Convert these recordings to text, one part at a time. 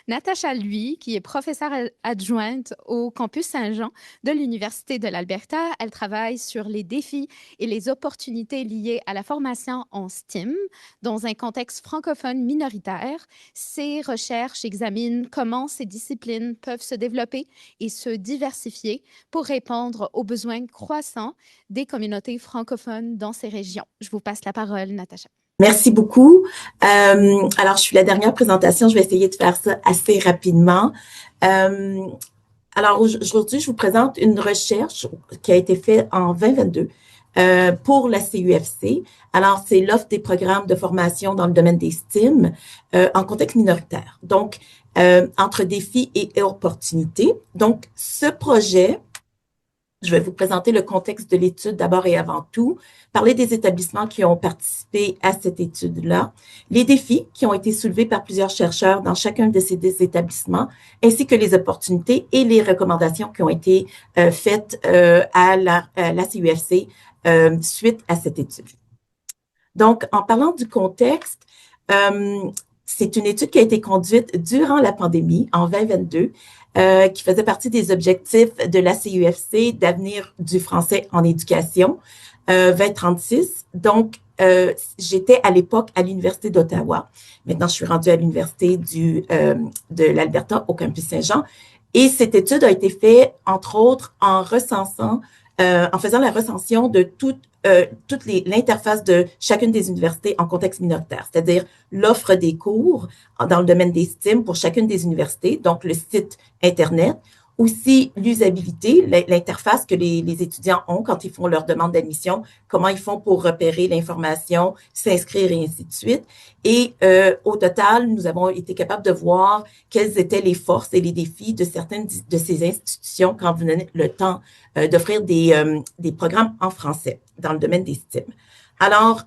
Natacha Lui, qui est professeure adjointe au campus Saint-Jean de l'Université de l'Alberta. Elle travaille sur les défis et les opportunités liées à la formation en STEAM dans un contexte francophone minoritaire. Ses recherches examinent comment ces disciplines peuvent se développer et se diversifier pour répondre aux besoins croissants des communautés francophones dans ces régions. Je vous passe la parole, Natacha. Merci beaucoup. Alors, je suis la dernière présentation. Je vais essayer de faire ça assez rapidement. Euh, alors, aujourd'hui, je vous présente une recherche qui a été faite en 2022 pour la CUFC. Alors, c'est l'offre des programmes de formation dans le domaine des STEAM en contexte minoritaire. Donc, entre défis et opportunités. Donc, ce projet, je vais vous présenter le contexte de l'étude d'abord et avant tout, parler des établissements qui ont participé à cette étude-là, les défis qui ont été soulevés par plusieurs chercheurs dans chacun de ces établissements, ainsi que les opportunités et les recommandations qui ont été faites à la CUFC suite à cette étude. Donc, en parlant du contexte, c'est une étude qui a été conduite durant la pandémie en 2022, qui faisait partie des objectifs de la CUFC d'avenir du français en éducation 2036. Donc, j'étais à l'époque à l'Université d'Ottawa. Maintenant, je suis rendue à l'Université de l'Alberta au campus Saint-Jean. Et cette étude a été faite, entre autres, en faisant la recension de toute l'interface de chacune des universités en contexte minoritaire, c'est-à-dire l'offre des cours dans le domaine des STEAM pour chacune des universités, donc le site Internet, aussi l'usabilité, l'interface que les étudiants ont quand ils font leur demande d'admission, comment ils font pour repérer l'information, s'inscrire et ainsi de suite. Et au total, nous avons été capables de voir quelles étaient les forces et les défis de certaines de ces institutions quand venait le temps d'offrir des programmes en français dans le domaine des STEM. Alors,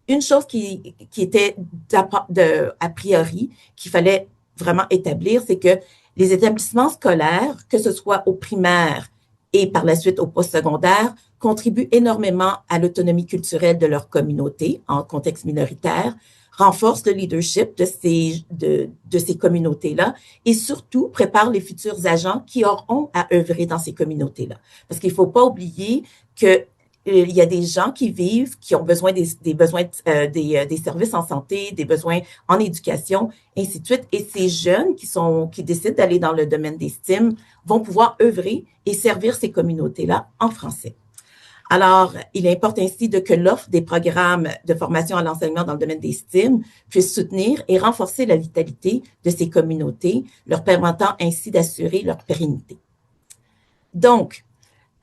une chose qui était a priori qu'il fallait vraiment établir, c'est que les établissements scolaires, que ce soit au primaire et par la suite au postsecondaire, contribuent énormément à l'autonomie culturelle de leur communauté en contexte minoritaire, renforcent le leadership de ces communautés-là et surtout préparent les futurs agents qui auront à œuvrer dans ces communautés-là. Parce qu'il ne faut pas oublier que il y a des gens qui vivent, qui ont besoin des services en santé, des besoins en éducation, ainsi de suite. Et ces jeunes qui décident d'aller dans le domaine des STEAM vont pouvoir œuvrer et servir ces communautés-là en français. Alors, il importe ainsi que l'offre des programmes de formation à l'enseignement dans le domaine des STEAM puisse soutenir et renforcer la vitalité de ces communautés, leur permettant ainsi d'assurer leur pérennité. Donc,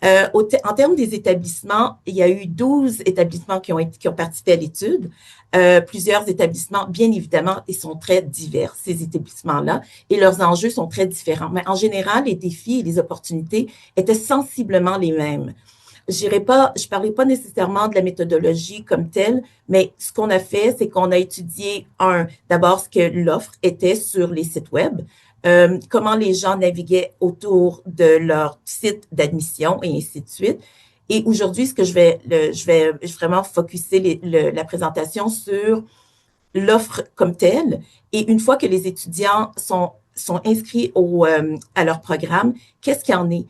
en termes des établissements, il y a eu 12 établissements qui ont participé à l'étude. Plusieurs établissements, bien évidemment, ils sont très divers, ces établissements-là, et leurs enjeux sont très différents. Mais en général, les défis et les opportunités étaient sensiblement les mêmes. Je parlais pas nécessairement de la méthodologie comme telle, mais ce qu'on a fait, c'est qu'on a étudié, d'abord ce que l'offre était sur les sites web, comment les gens naviguaient autour de leur site d'admission et ainsi de suite. Et aujourd'hui, je vais vraiment focusser la présentation sur l'offre comme telle. Et une fois que les étudiants sont inscrits à leur programme, qu'est-ce qu'il y en est?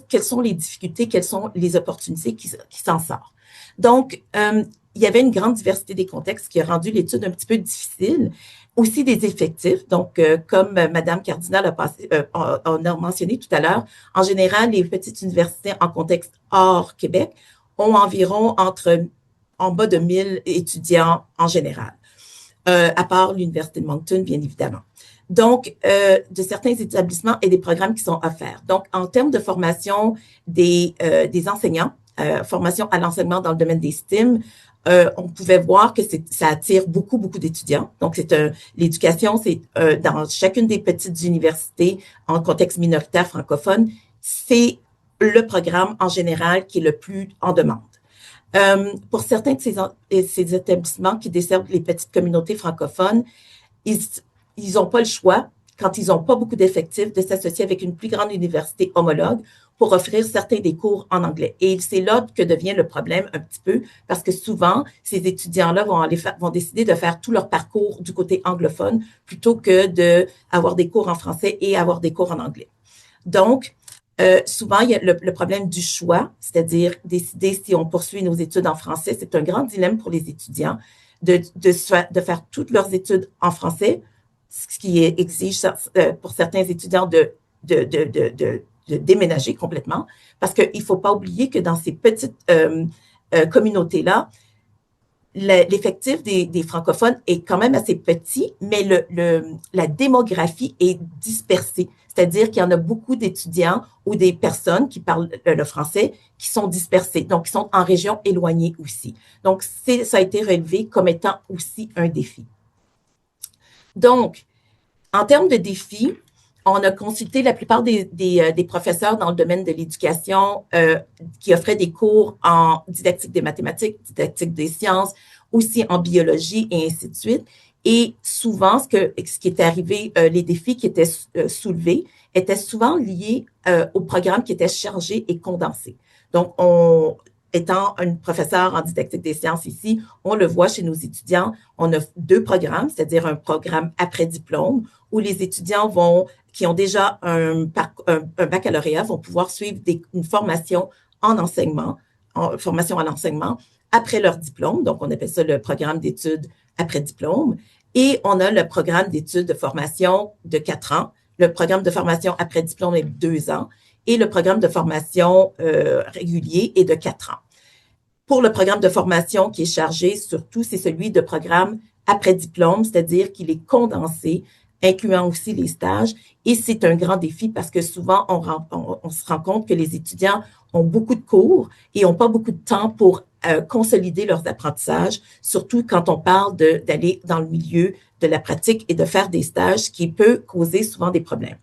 Quelles sont les difficultés? Quelles sont les opportunités qui s'en sortent? Donc, il y avait une grande diversité des contextes qui a rendu l'étude un petit peu difficile. Aussi des effectifs. Donc, comme Madame Cardinal a mentionné tout à l'heure, en général, les petites universités en contexte hors Québec ont environ en bas de 1000 étudiants en général, à part l'Université de Moncton, bien évidemment. Donc, de certains établissements et des programmes qui sont offerts. Donc, en termes de formation des enseignants, formation à l'enseignement dans le domaine des STEAM, on pouvait voir que ça attire beaucoup d'étudiants. Donc, l'éducation, c'est dans chacune des petites universités en contexte minoritaire francophone, c'est le programme en général qui est le plus en demande. Pour certains de ces établissements qui desservent les petites communautés francophones, ils n'ont pas le choix, quand ils n'ont pas beaucoup d'effectifs, de s'associer avec une plus grande université homologue pour offrir certains des cours en anglais. Et c'est là que devient le problème un petit peu, parce que souvent, ces étudiants-là vont décider de faire tout leur parcours du côté anglophone plutôt que d'avoir des cours en français et avoir des cours en anglais. Donc, souvent, il y a le problème du choix, c'est-à-dire décider si on poursuit nos études en français. C'est un grand dilemme pour les étudiants de faire toutes leurs études en français, ce qui exige pour certains étudiants de déménager complètement, parce qu'il ne faut pas oublier que dans ces petites communautés-là, l'effectif des francophones est quand même assez petit, mais la démographie est dispersée. C'est-à-dire qu'il y en a beaucoup d'étudiants ou des personnes qui parlent le français qui sont dispersés, donc qui sont en région éloignée aussi. Donc, ça a été relevé comme étant aussi un défi. Donc, en termes de défis, on a consulté la plupart des professeurs dans le domaine de l'éducation qui offraient des cours en didactique des mathématiques, didactique des sciences, aussi en biologie et ainsi de suite. Et souvent, ce qui est arrivé, les défis qui étaient soulevés étaient souvent liés au programme qui était chargé et condensé. Donc, étant une professeure en didactique des sciences ici, on le voit chez nos étudiants, on a 2 programmes, c'est-à-dire un programme après diplôme où les étudiants qui ont déjà un baccalauréat vont pouvoir suivre une formation en enseignement, formation à l'enseignement après leur diplôme. Donc, on appelle ça le programme d'études après diplôme. Et on a le programme d'études de formation de 4 ans. Le programme de formation après diplôme est de 2 ans. Et le programme de formation régulier est de 4 ans. Pour le programme de formation qui est chargé, surtout, c'est celui de programme après diplôme, c'est-à-dire qu'il est condensé, incluant aussi les stages. Et c'est un grand défi parce que souvent, on se rend compte que les étudiants ont beaucoup de cours et n'ont pas beaucoup de temps pour consolider leurs apprentissages, surtout quand on parle d'aller dans le milieu de la pratique et de faire des stages, ce qui peut causer souvent des problèmes.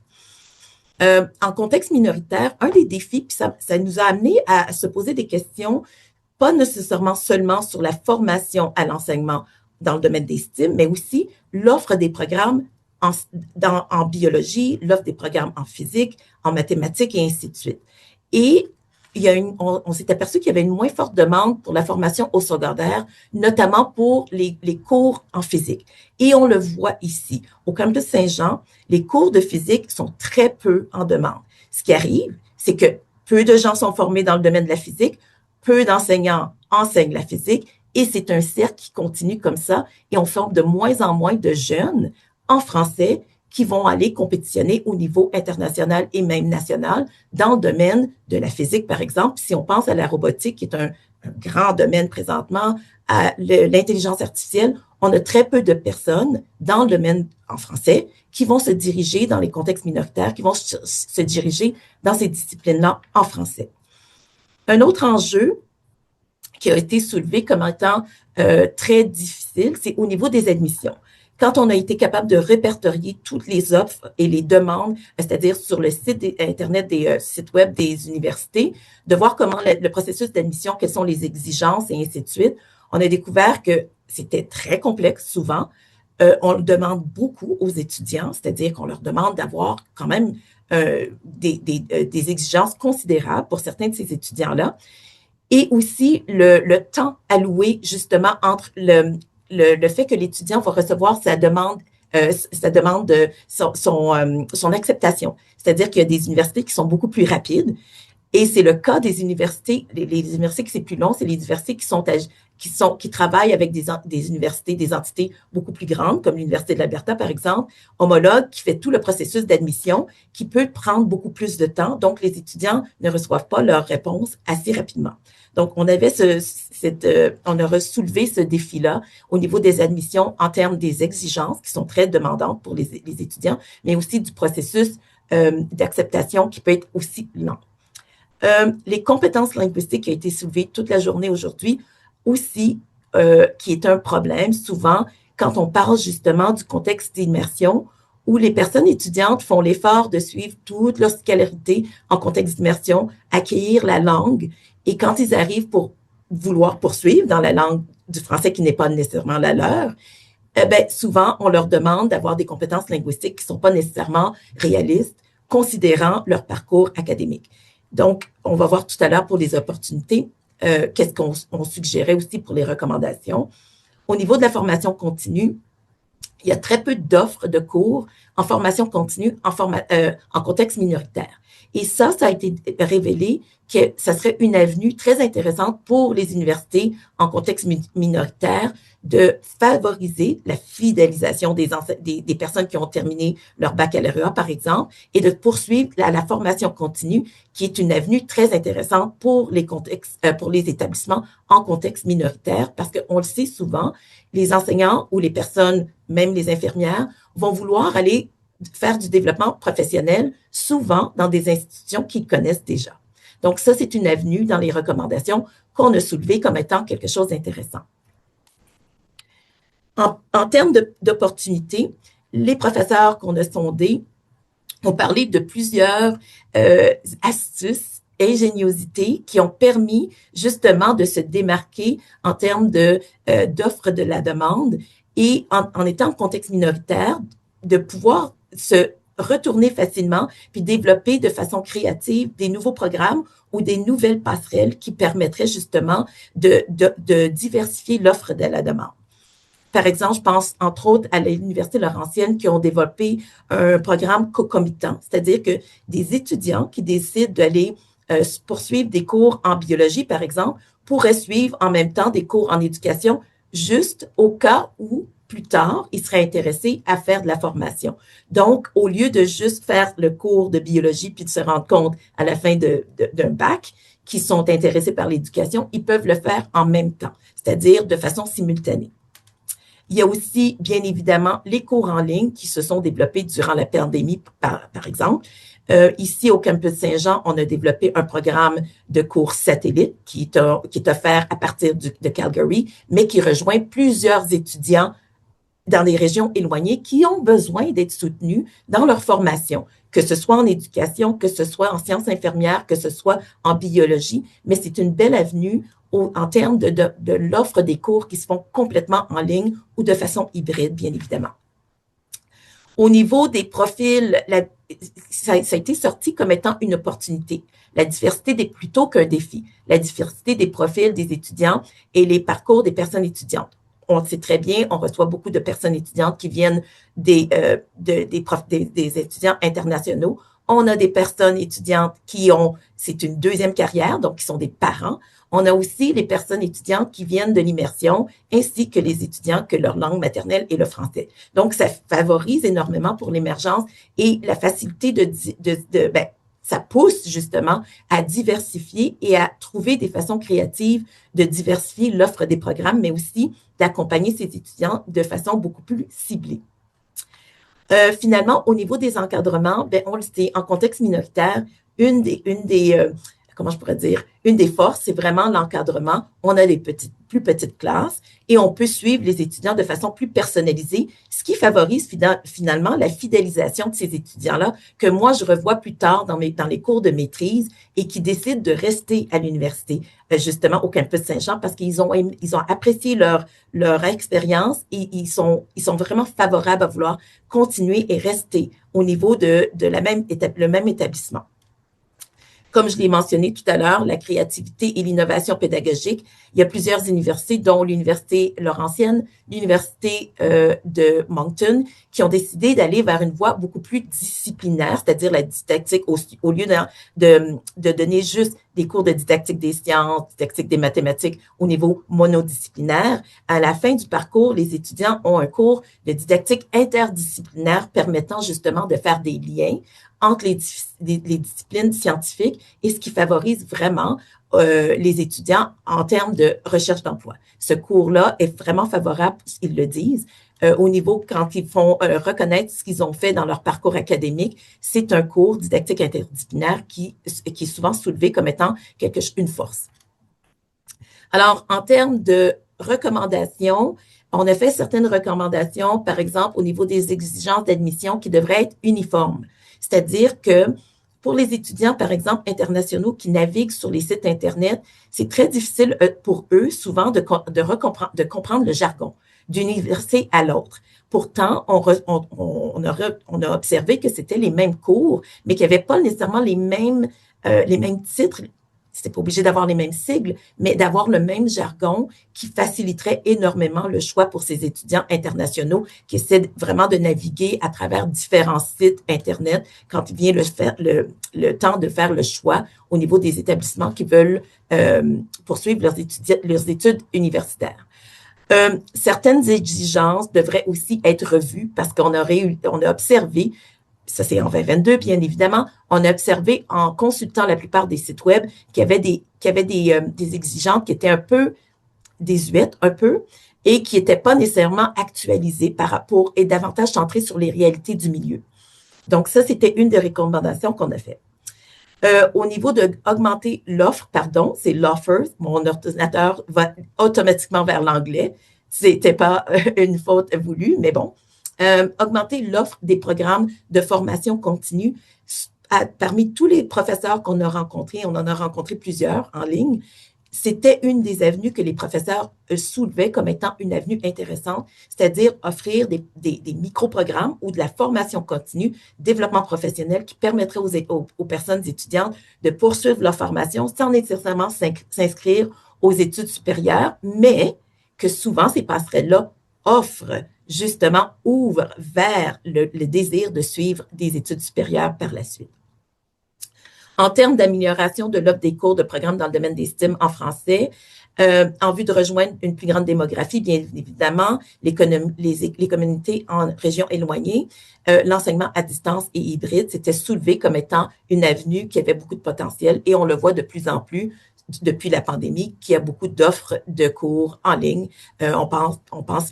En contexte minoritaire, un des défis, puis ça nous a amené à se poser des questions, pas nécessairement seulement sur la formation à l'enseignement dans le domaine des STEM, mais aussi l'offre des programmes en biologie, l'offre des programmes en physique, en mathématiques et ainsi de suite. Et on s'est aperçu qu'il y avait une moins forte demande pour la formation au secondaire, notamment pour les cours en physique. Et on le voit ici. Au campus Saint-Jean, les cours de physique sont très peu en demande. Ce qui arrive, c'est que peu de gens sont formés dans le domaine de la physique, peu d'enseignants enseignent la physique, et c'est un cercle qui continue comme ça, et on forme de moins en moins de jeunes en français qui vont aller compétitionner au niveau international et même national dans le domaine de la physique, par exemple. Si on pense à la robotique, qui est un grand domaine présentement, à l'intelligence artificielle, on a très peu de personnes dans le domaine en français qui vont se diriger dans les contextes minoritaires, qui vont se diriger dans ces disciplines-là en français. Un autre enjeu qui a été soulevé comme étant très difficile, c'est au niveau des admissions. Quand on a été capable de répertorier toutes les offres et les demandes, c'est-à-dire sur le site Internet des sites web des universités, de voir comment le processus d'admission, quelles sont les exigences et ainsi de suite, on a découvert que c'était très complexe souvent. On le demande beaucoup aux étudiants, c'est-à-dire qu'on leur demande d'avoir quand même des exigences considérables pour certains de ces étudiants-là. Et aussi le temps alloué justement entre le fait que l'étudiant va recevoir sa demande, son acceptation. C'est-à-dire qu'il y a des universités qui sont beaucoup plus rapides. Et c'est le cas des universités, les universités qui c'est plus long, c'est les universités qui travaillent avec des universités, des entités beaucoup plus grandes, comme l'Université de l'Alberta, par exemple, homologue, qui fait tout le processus d'admission, qui peut prendre beaucoup plus de temps. Donc, les étudiants ne reçoivent pas leur réponse assez rapidement. Donc, on avait on a soulevé ce défi-là au niveau des admissions en termes des exigences qui sont très demandantes pour les étudiants, mais aussi du processus d'acceptation qui peut être aussi lent. Les compétences linguistiques qui ont été soulevées toute la journée aujourd'hui aussi, qui est un problème souvent quand on parle justement du contexte d'immersion où les personnes étudiantes font l'effort de suivre toute leur scolarité en contexte d'immersion, acquérir la langue, et quand ils arrivent pour vouloir poursuivre dans la langue du français qui n'est pas nécessairement la leur, souvent on leur demande d'avoir des compétences linguistiques qui ne sont pas nécessairement réalistes, considérant leur parcours académique. Donc, on va voir tout à l'heure pour les opportunités, qu'est-ce qu'on suggérait aussi pour les recommandations. Au niveau de la formation continue, il y a très peu d'offres de cours en formation continue en contexte minoritaire. Et ça a été révélé que ça serait une avenue très intéressante pour les universités en contexte minoritaire de favoriser la fidélisation des personnes qui ont terminé leur baccalauréat, par exemple, et de poursuivre la formation continue, qui est une avenue très intéressante pour pour les établissements en contexte minoritaire, parce qu'on le sait souvent, les enseignants ou les personnes, même les infirmières, vont vouloir aller faire du développement professionnel, souvent dans des institutions qu'ils connaissent déjà. Donc, ça, c'est une avenue dans les recommandations qu'on a soulevées comme étant quelque chose d'intéressant. En termes d'opportunités, les professeurs qu'on a sondés ont parlé de plusieurs astuces, ingéniosités qui ont permis justement de se démarquer en termes d'offres de la demande et en étant en contexte minoritaire, de pouvoir se retourner facilement puis développer de façon créative des nouveaux programmes ou des nouvelles passerelles qui permettraient justement de diversifier l'offre de la demande. Par exemple, je pense entre autres à l'Université Laurentienne qui ont développé un programme concomitant, c'est-à-dire que des étudiants qui décident d'aller poursuivre des cours en biologie, par exemple, pourraient suivre en même temps des cours en éducation, juste au cas où, plus tard, ils seraient intéressés à faire de la formation. Donc, au lieu de juste faire le cours de biologie puis de se rendre compte à la fin d'un bac qu'ils sont intéressés par l'éducation, ils peuvent le faire en même temps, c'est-à-dire de façon simultanée. Il y a aussi, bien évidemment, les cours en ligne qui se sont développés durant la pandémie, par exemple. Ici, au campus Saint-Jean, on a développé un programme de cours satellite qui est offert à partir de Calgary, mais qui rejoint plusieurs étudiants dans les régions éloignées qui ont besoin d'être soutenus dans leur formation, que ce soit en éducation, que ce soit en sciences infirmières, que ce soit en biologie, mais c'est une belle avenue en termes de l'offre des cours qui se font complètement en ligne ou de façon hybride, bien évidemment. Au niveau des profils, ça a été sorti comme étant une opportunité. La diversité plutôt qu'un défi. La diversité des profils des étudiants et les parcours des personnes étudiantes. On sait très bien, on reçoit beaucoup de personnes étudiantes qui viennent des étudiants internationaux. On a des personnes étudiantes c'est une deuxième carrière, donc qui sont des parents. On a aussi les personnes étudiantes qui viennent de l'immersion, ainsi que les étudiants que leur langue maternelle est le français. Donc, ça favorise énormément pour l'émergence et la facilité ça pousse justement à diversifier et à trouver des façons créatives de diversifier l'offre des programmes, mais aussi d'accompagner ces étudiants de façon beaucoup plus ciblée. Finalement, au niveau des encadrements, on le sait, en contexte minoritaire, une des forces, c'est vraiment l'encadrement. On a des plus petites classes et on peut suivre les étudiants de façon plus personnalisée, ce qui favorise finalement la fidélisation de ces étudiants-là que moi, je revois plus tard dans les cours de maîtrise et qui décident de rester à l'université, justement au campus Saint-Jean, parce qu'ils ont apprécié leur expérience et ils sont vraiment favorables à vouloir continuer et rester au niveau de le même établissement. Comme je l'ai mentionné tout à l'heure, la créativité et l'innovation pédagogique, il y a plusieurs universités, dont l'Université Laurentienne, l'Université de Moncton, qui ont décidé d'aller vers une voie beaucoup plus disciplinaire, c'est-à-dire la didactique, au lieu de donner juste des cours de didactique des sciences, didactique des mathématiques au niveau monodisciplinaire. À la fin du parcours, les étudiants ont un cours de didactique interdisciplinaire permettant justement de faire des liens entre les disciplines scientifiques et ce qui favorise vraiment les étudiants en termes de recherche d'emploi. Ce cours-là est vraiment favorable, ils le disent, au niveau quand ils font reconnaître ce qu'ils ont fait dans leur parcours académique. C'est un cours didactique interdisciplinaire qui est souvent soulevé comme étant une force. Alors, en termes de recommandations, on a fait certaines recommandations, par exemple, au niveau des exigences d'admission qui devraient être uniformes. C'est-à-dire que pour les étudiants, par exemple, internationaux qui naviguent sur les sites Internet, c'est très difficile pour eux, souvent, de comprendre le jargon d'une université à l'autre. Pourtant, on a observé que c'était les mêmes cours, mais qu'il n'y avait pas nécessairement les mêmes les mêmes titres. C'est pas obligé d'avoir les mêmes sigles, mais d'avoir le même jargon qui faciliterait énormément le choix pour ces étudiants internationaux qui essaient vraiment de naviguer à travers différents sites Internet quand il vient le temps de faire le choix au niveau des établissements qui veulent poursuivre leurs études universitaires. Certaines exigences devraient aussi être revues parce qu'on a observé, ça c'est en 2022 bien évidemment, on a observé en consultant la plupart des sites web qu'il y avait des exigences qui étaient un peu désuètes, un peu, et qui n'étaient pas nécessairement actualisées par rapport et davantage centrées sur les réalités du milieu. Donc ça, c'était une des recommandations qu'on a faites. Au niveau d'augmenter l'offre, c'est l'offers, mon ordinateur va automatiquement vers l'anglais. C'était pas une faute voulue, mais bon. Augmenter l'offre des programmes de formation continue. Parmi tous les professeurs qu'on a rencontrés, on en a rencontré plusieurs en ligne, c'était une des avenues que les professeurs soulevaient comme étant une avenue intéressante, c'est-à-dire offrir des micro-programmes ou de la formation continue, développement professionnel qui permettrait aux personnes étudiantes de poursuivre leur formation sans nécessairement s'inscrire aux études supérieures, mais que souvent ces passerelles-là ouvrent vers le désir de suivre des études supérieures par la suite. En termes d'amélioration de l'offre des cours de programmes dans le domaine des STEM en français, en vue de rejoindre une plus grande démographie, bien évidemment, les communautés en régions éloignées, l'enseignement à distance et hybride s'était soulevé comme étant une avenue qui avait beaucoup de potentiel et on le voit de plus en plus depuis la pandémie, qu'il y a beaucoup d'offres de cours en ligne. On pense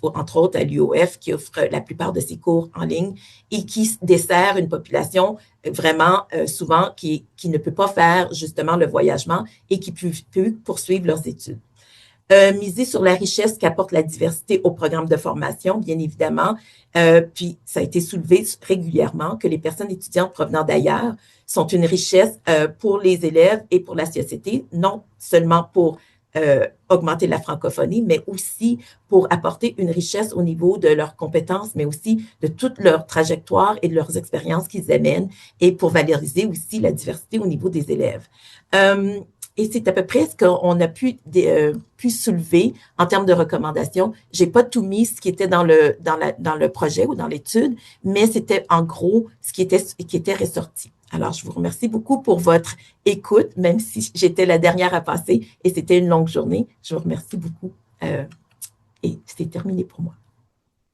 entre autres à l'UOF qui offre la plupart de ses cours en ligne et qui dessert une population vraiment souvent qui ne peut pas faire justement le voyagement et qui peut poursuivre leurs études. Miser sur la richesse qu'apporte la diversité au programme de formation, bien évidemment. Puis, ça a été soulevé régulièrement que les personnes étudiantes provenant d'ailleurs sont une richesse pour les élèves et pour la société, non seulement pour augmenter la francophonie, mais aussi pour apporter une richesse au niveau de leurs compétences, mais aussi de toute leur trajectoire et de leurs expériences qu'ils amènent et pour valoriser aussi la diversité au niveau des élèves. Et c'est à peu près ce qu'on a pu soulever en termes de recommandations. J'ai pas tout mis ce qui était dans le projet ou dans l'étude, mais c'était en gros ce qui était ressorti. Alors, je vous remercie beaucoup pour votre écoute, même si j'étais la dernière à passer et c'était une longue journée. Je vous remercie beaucoup et c'est terminé pour moi.